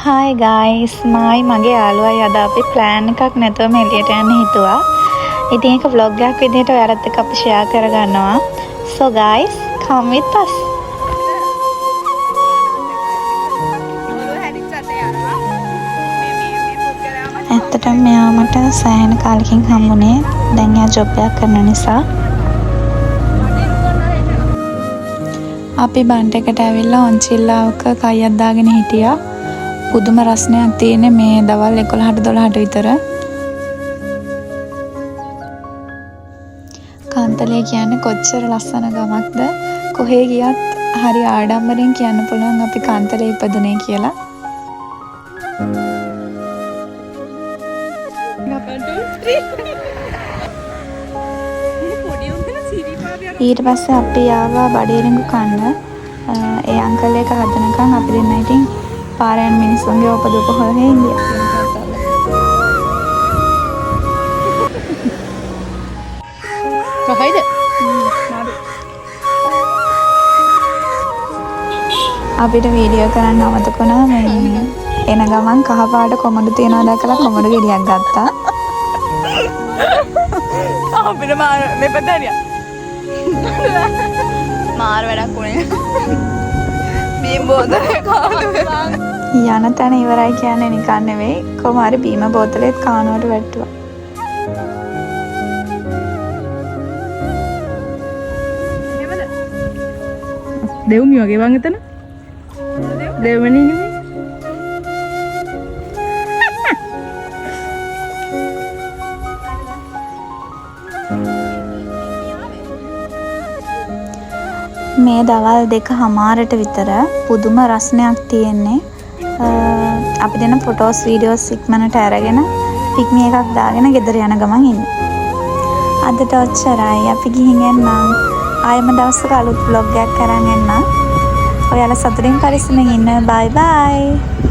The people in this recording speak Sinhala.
Hi guys, මගේ යාළුවයි අද අපි plan එකක් නැතුවම එළියට යන්න හිතුවා. ඉතින් ඒක vlog එකක් විදිහට ඔයාලත් එක්ක අපි share කරගන්නවා. So guys, come with us. ඇත්තටම මෙයා මට සෑහෙන කාලෙකින් හම්බුනේ. දැන් එයා ජොබ් එකක් කරන නිසා. අපි බන්ට් එකට ඇවිල්ලා ඔන්චිල්ලාවක කයියක් දාගෙන හිටියා. පුදුම රසණයක් තියෙන මේ දවල් 11ට 12ට විතර. කාන්තලේ කියන්නේ කොච්චර ලස්සන ගමක්ද. කොහේ ගියත් හරි ආඩම්බරෙන් කියන්න පුළුවන් අපි කාන්තලේ ඉපදුනේ කියලා. ඊට පස්සේ අපි ආවා බඩේරිඟු කන්න. ඒ අංකල් එක හදනකම් අපි දෙන්න ඉතින් පාරයන් මිනිස්සුන්ගේ ඔපදුප හොයගෙන ඉන්දියා. කොහේද? අපිට වීඩියෝ කරන්න අමතක වුණා. මේ එන ගමන් කහපාට කොමඩු තියනවා දැකලා කොමඩු ගෙඩියක් ගත්තා. අපිට මේ පදරියා. මාර වැඩක් උනේ. මේ බෝතලේ කාලා යන තැන ඉවරයි කියන්නේ නිකන් නෙවෙයි. කොහොම හරි බීම බෝතලෙත් කානුවට වැටුවා. දෙව්මි වගේ වං එතන. දෙවමනි නෙමෙයි. මේ දවල් 2:00ට විතර පුදුම රසණයක් තියෙන්නේ. අපි දෙන ෆොටෝස් වීඩියෝස් ඉක්මනට අරගෙන පික්නි එකක් දාගෙන ගෙදර යන ගමන් ඉන්නේ. අදට ඔච්චරයි. අපි ගිහින් එන්නම්. ආයෙම දවසක අලුත් vlog එකක් කරන් එන්නම්. ඔයාලා සතුටින් පරිස්සමෙන් ඉන්න. bye bye.